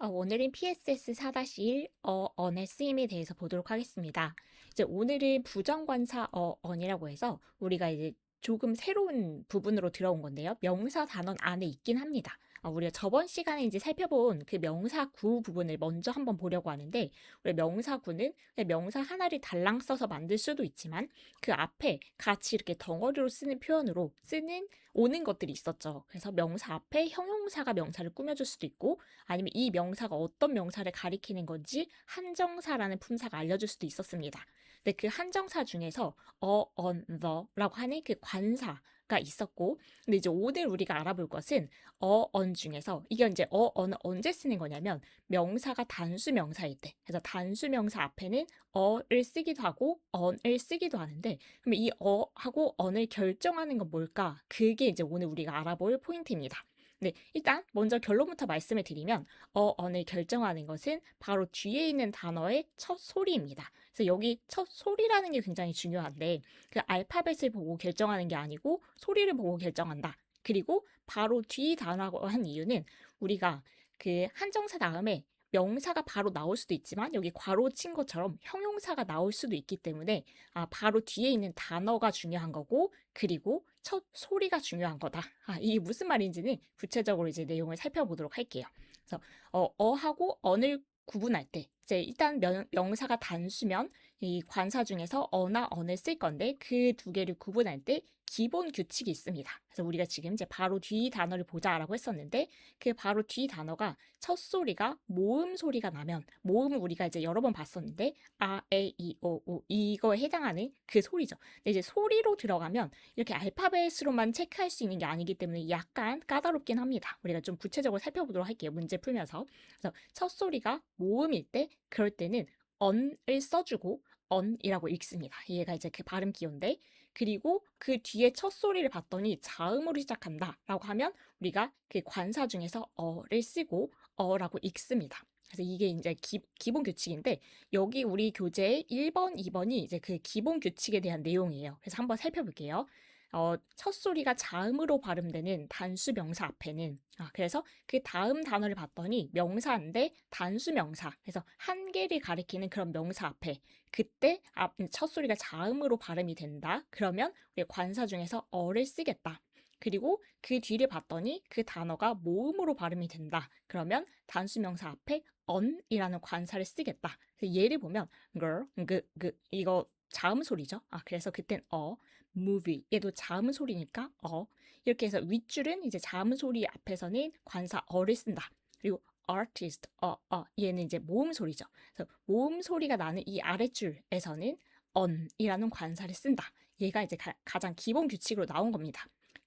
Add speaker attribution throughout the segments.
Speaker 1: 오늘은 PSS 4-1 어언의 쓰임에 대해서 보도록 하겠습니다. 이제 오늘은 부정관사 어언이라고 해서 우리가 이제 조금 새로운 부분으로 들어온 건데요. 명사 단원 안에 있긴 합니다. 우리가 저번 시간에 이제 살펴본 그 명사구 부분을 먼저 한번 보려고 하는데, 우리 명사구는 그냥 명사 하나를 달랑 써서 만들 수도 있지만 그 앞에 같이 이렇게 덩어리로 쓰는 표현으로 쓰는 오는 것들이 있었죠. 그래서 명사 앞에 형용사가 명사를 꾸며줄 수도 있고, 아니면 이 명사가 어떤 명사를 가리키는 건지 한정사라는 품사가 알려줄 수도 있었습니다. 근데 그 한정사 중에서 on, the라고 하는 그 관사가 있었고, 근데 이제 오늘 우리가 알아볼 것은 on 중에서 이게 이제 on은 언제 쓰는 거냐면 명사가 단수 명사일 때. 그래서 단수 명사 앞에는 를 쓰기도 하고 on을 쓰기도 하는데, 그러면 이 하고 on을 결정하는 건 뭘까? 그게 이제 오늘 우리가 알아볼 포인트입니다. 네, 일단 먼저 결론부터 말씀을 드리면 어언을 결정하는 것은 바로 뒤에 있는 단어의 첫 소리입니다. 그래서 여기 첫 소리라는 게 굉장히 중요한데, 그 알파벳을 보고 결정하는 게 아니고 소리를 보고 결정한다. 그리고 바로 뒤 단어라고 한 이유는 우리가 그 한정사 다음에 명사가 바로 나올 수도 있지만 여기 괄호 친 것처럼 형용사가 나올 수도 있기 때문에 바로 뒤에 있는 단어가 중요한 거고, 그리고 첫 소리가 중요한 거다. 이게 무슨 말인지는 구체적으로 이제 내용을 살펴보도록 할게요. 그래서 어하고 언을 구분할 때 이제 일단 명사가 단수면 이 관사 중에서 어나 언을 쓸 건데 그 두 개를 구분할 때 기본 규칙이 있습니다. 그래서 우리가 지금 이제 바로 뒤 단어를 보자라고 했었는데, 그 바로 뒤 단어가 첫 소리가 모음 소리가 나면, 모음을 우리가 이제 여러 번 봤었는데 에, 이, 오 이거에 해당하는 그 소리죠. 근데 이제 소리로 들어가면 이렇게 알파벳으로만 체크할 수 있는 게 아니기 때문에 약간 까다롭긴 합니다. 우리가 좀 구체적으로 살펴보도록 할게요. 문제 풀면서. 그래서 첫 소리가 모음일 때, 그럴 때는 on을 써주고 on이라고 읽습니다. 얘가 이제 그 발음 기호인데, 그리고 그 뒤에 첫 소리를 봤더니 자음으로 시작한다라고 하면 우리가 그 관사 중에서 어를 쓰고 어라고 읽습니다. 그래서 이게 이제 기본 규칙인데, 여기 우리 교재의 1번, 2번이 이제 그 기본 규칙에 대한 내용이에요. 그래서 한번 살펴볼게요. 첫 소리가 자음으로 발음되는 단수 명사 앞에는, 그래서 그 다음 단어를 봤더니 명사인데 단수 명사, 그래서 한 개를 가리키는 그런 명사 앞에 그때 첫 소리가 자음으로 발음이 된다. 그러면 우리 관사 중에서 어를 쓰겠다. 그리고 그 뒤를 봤더니 그 단어가 모음으로 발음이 된다. 그러면 단수 명사 앞에 on이라는 관사를 쓰겠다. 그래서 예를 보면 girl, 이거 자음 소리죠. 그래서 그땐 movie 얘도 자음 소리니까 이렇게 해서 윗줄은 이제 자음 소리 앞에서는 관사 어를 쓴다. 그리고 artist 얘는 이제 모음 소리죠. 그래서 모음 소리가 나는 이 아랫줄에서는 on이라는 관사를 쓴다. 얘가 이제 가장 기본 규칙으로 나온 겁니다.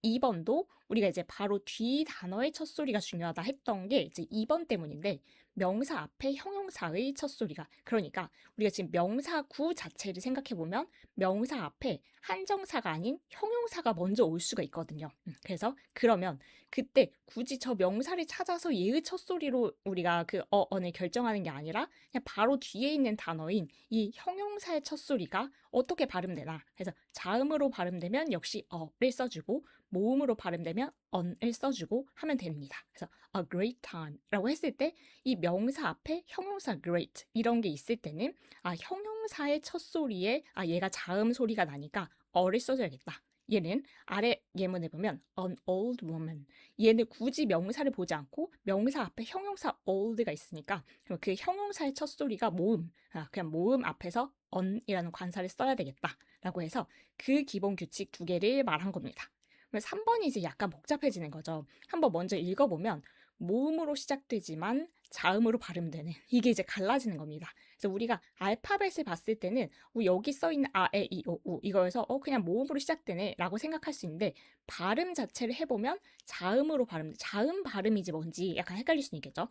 Speaker 1: 2번도 우리가 이제 바로 뒤 단어의 첫 소리가 중요하다 했던 게 이제 2번 때문인데, 명사 앞에 형용사의 첫 소리가, 그러니까 우리가 지금 명사구 자체를 생각해 보면 명사 앞에 한정사가 아닌 형용사가 먼저 올 수가 있거든요. 그래서 그러면 그때 굳이 저 명사를 찾아서 얘의 첫 소리로 우리가 그 어언을 결정하는 게 아니라 그냥 바로 뒤에 있는 단어인 이 형용사의 첫 소리가 어떻게 발음되나. 그래서 자음으로 발음되면 역시 어를 써주고, 모음으로 발음되면 on을 써주고 하면 됩니다. 그래서 a great time라고 했을 때 이 명사 앞에 형용사 great 이런 게 있을 때는 형용사의 첫 소리에 얘가 자음 소리가 나니까 어를 써줘야겠다. 얘는 아래 예문에 보면 an old woman, 얘는 굳이 명사를 보지 않고 명사 앞에 형용사 old가 있으니까 그 형용사의 첫 소리가 모음, 그냥 모음 앞에서 on이라는 관사를 써야 되겠다라고 해서 그 기본 규칙 두 개를 말한 겁니다. 3번이 이제 약간 복잡해지는 거죠. 한번 먼저 읽어보면 모음으로 시작되지만 자음으로 발음되는, 이게 이제 갈라지는 겁니다. 그래서 우리가 알파벳을 봤을 때는 여기 써 있는 에, 이, 오, 우 이거에서 그냥 모음으로 시작되네 라고 생각할 수 있는데, 발음 자체를 해보면 자음으로 자음 발음이지 뭔지 약간 헷갈릴 수 있겠죠.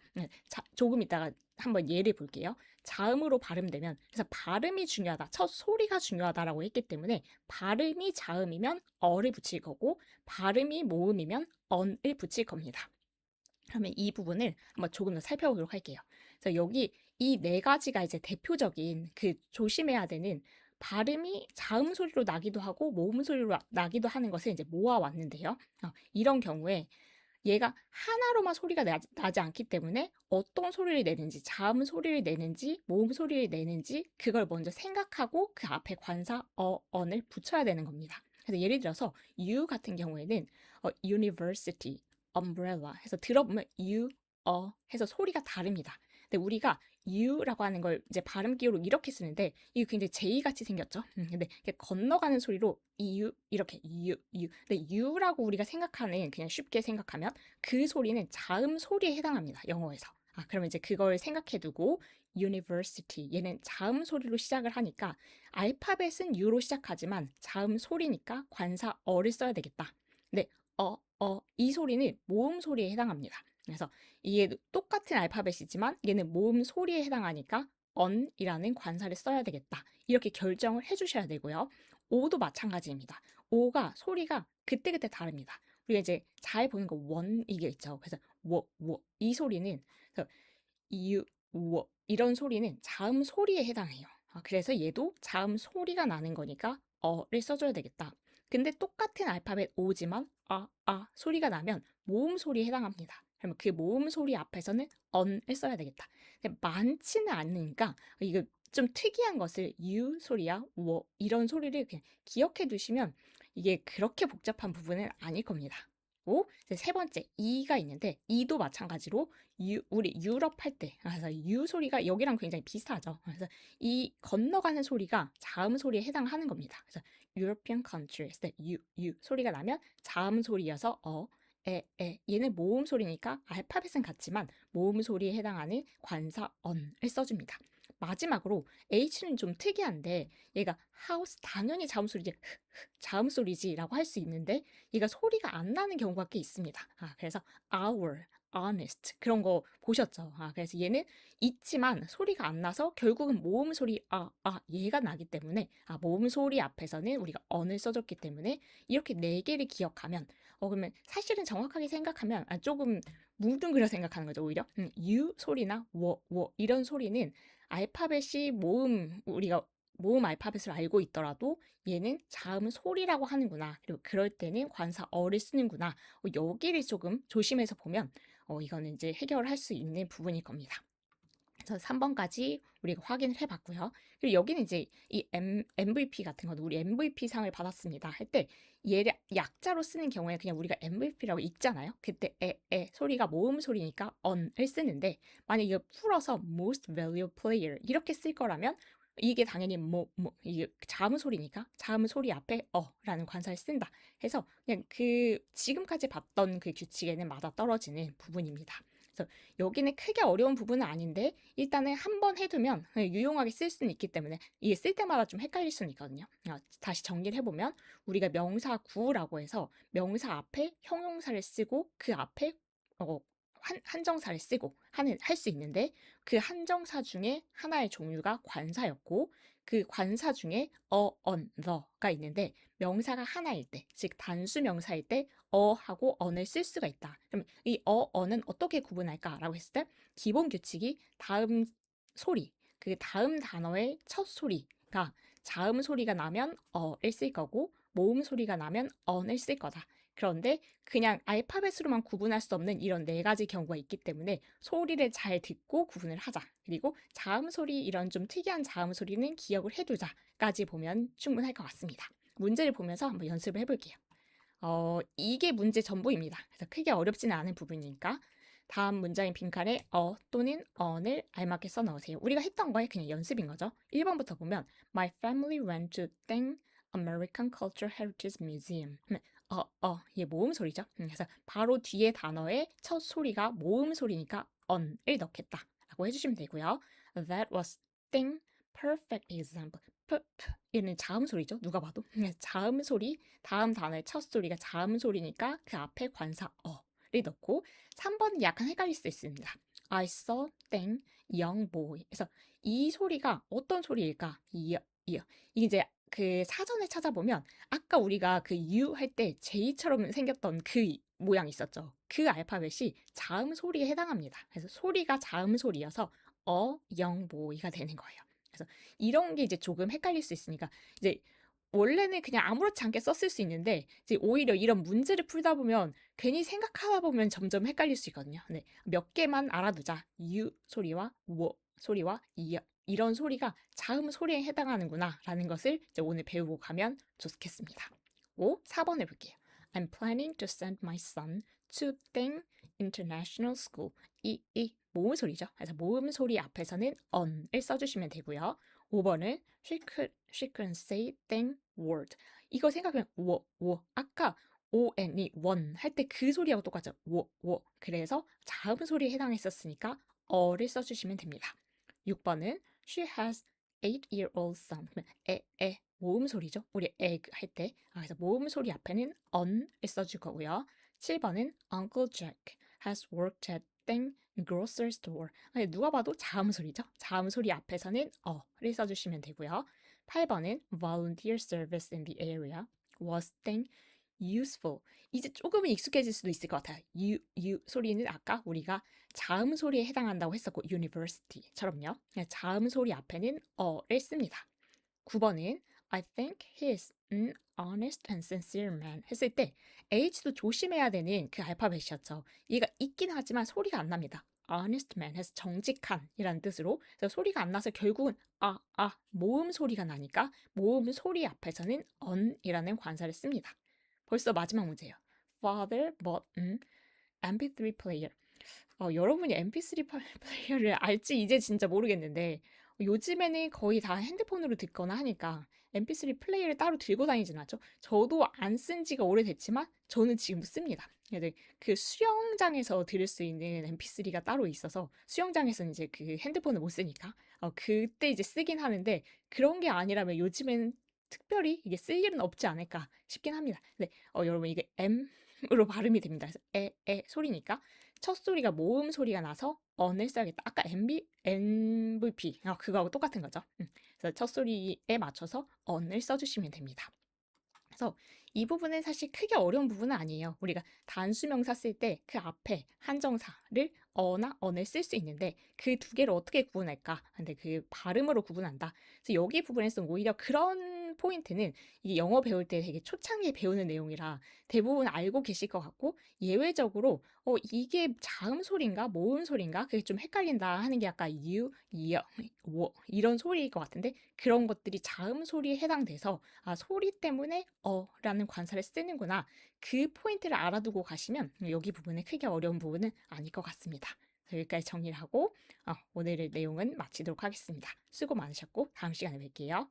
Speaker 1: 조금 이따가 한번 예를 볼게요. 자음으로 발음되면, 그래서 발음이 중요하다, 첫 소리가 중요하다라고 했기 때문에 발음이 자음이면 어를 붙일 거고, 발음이 모음이면 on을 붙일 겁니다. 그러면 이 부분을 한번 조금 더 살펴보도록 할게요. 그래서 여기 이 네 가지가 이제 대표적인 그 조심해야 되는, 발음이 자음 소리로 나기도 하고 모음 소리로 나기도 하는 것을 이제 모아 왔는데요. 이런 경우에 얘가 하나로만 소리가 나지 않기 때문에 어떤 소리를 내는지, 자음 소리를 내는지, 모음 소리를 내는지 그걸 먼저 생각하고 그 앞에 관사 on을 붙여야 되는 겁니다. 그래서 예를 들어서 U 같은 경우에는 university, umbrella 해서 들어보면 U, 해서 소리가 다릅니다. 근데 우리가 U라고 하는 걸 이제 발음 기호로 이렇게 쓰는데 이게 굉장히 제이같이 생겼죠. 근데 이렇게 건너가는 소리로 U 이렇게 U. 근데 U라고 우리가 생각하는 그냥 쉽게 생각하면 그 소리는 자음 소리에 해당합니다. 영어에서. 그러면 이제 그걸 생각해 두고 university 얘는 자음 소리로 시작을 하니까 알파벳은 U로 시작하지만 자음 소리니까 관사 어를 써야 되겠다. 근데 이 소리는 모음 소리에 해당합니다. 그래서 이게 똑같은 알파벳이지만 얘는 모음 소리에 해당하니까 on이라는 관사를 써야 되겠다. 이렇게 결정을 해주셔야 되고요. 오도 마찬가지입니다. 오가 소리가 그때그때 다릅니다. 우리가 이제 잘 보는 거 원 이게 있죠. 그래서 이 소리는 그래서 유, 이런 소리는 자음 소리에 해당해요. 그래서 얘도 자음 소리가 나는 거니까 어를 써줘야 되겠다. 근데 똑같은 알파벳 오지만 소리가 나면 모음 소리에 해당합니다. 그러면 그 모음 소리 앞에서는 on을 써야 되겠다. 근데 많지는 않으니까 이거 좀 특이한 것을 유 소리야, 이런 소리를 그냥 기억해 두시면 이게 그렇게 복잡한 부분은 아닐 겁니다. 이제 세 번째 이가 있는데 이도 마찬가지로 우리 유럽 할 때, 그래서 유 소리가 여기랑 굉장히 비슷하죠. 그래서 이 건너가는 소리가 자음 소리에 해당하는 겁니다. 그래서 European country 했을 때 유 소리가 나면 자음 소리여서 얘는 모음 소리니까 알파벳은 같지만 모음 소리에 해당하는 관사 on을 써줍니다. 마지막으로 H는 좀 특이한데 얘가 house 당연히 자음 소리지 자음 소리지라고 할 수 있는데 얘가 소리가 안 나는 경우가 꽤 있습니다. 그래서 our, honest 그런 거 보셨죠? 그래서 얘는 있지만 소리가 안 나서 결국은 모음 소리 얘가 나기 때문에 모음 소리 앞에서는 우리가 on을 써줬기 때문에 이렇게 네 개를 기억하면 그러면 사실은 정확하게 생각하면 조금 뭉뚱그려 생각하는 거죠 오히려. U 소리나 이런 소리는 알파벳이 우리가 모음 알파벳을 알고 있더라도 얘는 자음 소리라고 하는구나. 그리고 그럴 때는 관사 어를 쓰는구나. 여기를 조금 조심해서 보면 이거는 이제 해결할 수 있는 부분일 겁니다. 그래서 3번까지 우리가 확인을 해봤고요. 그리고 여기는 이제 이 MVP 같은 것도 우리 MVP 상을 받았습니다. 할 때 얘를 약자로 쓰는 경우에 그냥 우리가 MVP라고 읽잖아요. 그때 소리가 모음 소리니까 on을 쓰는데 만약 이거 풀어서 most valuable player 이렇게 쓸 거라면 이게 당연히 이게 자음 소리니까 자음 소리 앞에 라는 관사를 쓴다. 해서 그냥 그 지금까지 봤던 그 규칙에는 맞아 떨어지는 부분입니다. 그래서 여기는 크게 어려운 부분은 아닌데 일단은 한 번 해두면 유용하게 쓸 수는 있기 때문에 이게 쓸 때마다 좀 헷갈릴 수는 있거든요. 다시 정리를 해보면 우리가 명사 구라고 해서 명사 앞에 형용사를 쓰고 그 앞에 한정사를 쓰고 할 수 있는데 그 한정사 중에 하나의 종류가 관사였고 그 관사 중에 the가 있는데 명사가 하나일 때, 즉 단수 명사일 때 하고 on을 쓸 수가 있다. 그럼 이 on은 어떻게 구분할까라고 했을 때 기본 규칙이 다음 소리, 그 다음 단어의 첫 소리가 자음 소리가 나면 어를 쓸 거고 모음 소리가 나면 on을 쓸 거다. 그런데 그냥 알파벳으로만 구분할 수 없는 이런 네 가지 경우가 있기 때문에 소리를 잘 듣고 구분을 하자. 그리고 자음 소리 이런 좀 특이한 자음 소리는 기억을 해두자까지 보면 충분할 것 같습니다. 문제를 보면서 한번 연습을 해볼게요. 이게 문제 전부입니다. 그래서 크게 어렵지는 않은 부분이니까 다음 문장인 빈칸에 또는 on을 알맞게 써넣으세요. 우리가 했던 거에 그냥 연습인 거죠. 1번부터 보면 My family went to 땡 American Cultural Heritage Museum. 얘 모음 소리죠. 그래서 바로 뒤에 단어의 첫 소리가 모음 소리니까 on을 넣겠다 라고 해주시면 되고요. That was 땡 perfect example. 얘는 자음 소리죠. 누가 봐도. 자음 소리, 다음 단어의 첫 소리가 자음 소리니까 그 앞에 관사 어를 넣고 3번은 약간 헷갈릴 수 있습니다. I saw 땡 young boy. 그래서 이 소리가 어떤 소리일까? 이게 이제 그 사전에 찾아보면 아까 우리가 그 U 할 때 J처럼 생겼던 그 모양 있었죠. 그 알파벳이 자음 소리에 해당합니다. 그래서 소리가 자음 소리여서 young boy가 되는 거예요. 그래서 이런 게 이제 조금 헷갈릴 수 있으니까 이제 원래는 그냥 아무렇지 않게 썼을 수 있는데 이제 오히려 이런 문제를 풀다 보면 괜히 생각하다 보면 점점 헷갈릴 수 있거든요. 네. 몇 개만 알아두자. 유 소리와 워 소리와 이 이런 소리가 자음 소리에 해당하는구나라는 것을 이제 오늘 배우고 가면 좋겠습니다. 4번 해볼게요. I'm planning to send my son to Thing International School. 이 모음 소리죠. 그래서 모음 소리 앞에서는 on을 써주시면 되고요. 5번은 she couldn't say thing word. 이거 생각하면 아까 on이 원 할 때 그 소리하고 똑같죠. 그래서 자음 소리에 해당했었으니까 어를 써주시면 됩니다. 6번은 she has 8-year-old son. 모음 소리죠. 우리 egg 할 때. 그래서 모음 소리 앞에는 on을 써줄 거고요. 7번은 Uncle Jack has worked at thing grocery store. 누가 봐도 자음 소리죠. 자음 소리 앞에서는 어를 써주시면 되고요. 8번은 volunteer service in the area was thing useful. 이제 조금은 익숙해질 수도 있을 것 같아요. you 소리는 아까 우리가 자음 소리에 해당한다고 했었고 university처럼요. 자음 소리 앞에는 어를 씁니다. 9번은 I think he is an honest and sincere man 했을 때 H도 조심해야 되는 그 알파벳이었죠. 얘가 있긴 하지만 소리가 안 납니다. honest man 해서 정직한이라는 뜻으로 그래서 소리가 안 나서 결국은 모음 소리가 나니까 모음 소리 앞에서는 on이라는 관사를 씁니다. 벌써 마지막 문제예요. Father bought an MP3 player. 여러분이 MP3 플레이어를 알지 이제 진짜 모르겠는데 요즘에는 거의 다 핸드폰으로 듣거나 하니까 MP3 플레이어를 따로 들고 다니진 않죠. 저도 안 쓴 지가 오래됐지만 저는 지금 씁니다. 근데 그 수영장에서 들을 수 있는 MP3가 따로 있어서 수영장에서는 이제 그 핸드폰을 못 쓰니까 그때 이제 쓰긴 하는데 그런 게 아니라면 요즘엔 특별히 이게 쓸 일은 없지 않을까 싶긴 합니다. 근데 여러분 이게 M으로 발음이 됩니다. 그래서 소리니까 첫 소리가 모음 소리가 나서 언을 써야겠다. 아까 MVP 그거하고 똑같은 거죠. 그래서 첫 소리에 맞춰서 언을 써주시면 됩니다. 그래서 이 부분은 사실 크게 어려운 부분은 아니에요. 우리가 단수명사 쓸 때 그 앞에 한정사를 어나 언을 쓸 수 있는데 그 두 개를 어떻게 구분할까? 근데 그 발음으로 구분한다. 그래서 여기 부분에서는 오히려 그런 포인트는 이게 영어 배울 때 되게 초창기에 배우는 내용이라 대부분 알고 계실 것 같고 예외적으로 이게 자음 소리인가 모음 소리인가 그게 좀 헷갈린다 하는 게 아까 you, 이런 소리일 것 같은데 그런 것들이 자음 소리에 해당돼서 소리 때문에 라는 관사를 쓰는구나. 그 포인트를 알아두고 가시면 여기 부분에 크게 어려운 부분은 아닐 것 같습니다. 여기까지 정리를 하고 오늘의 내용은 마치도록 하겠습니다. 수고 많으셨고 다음 시간에 뵐게요.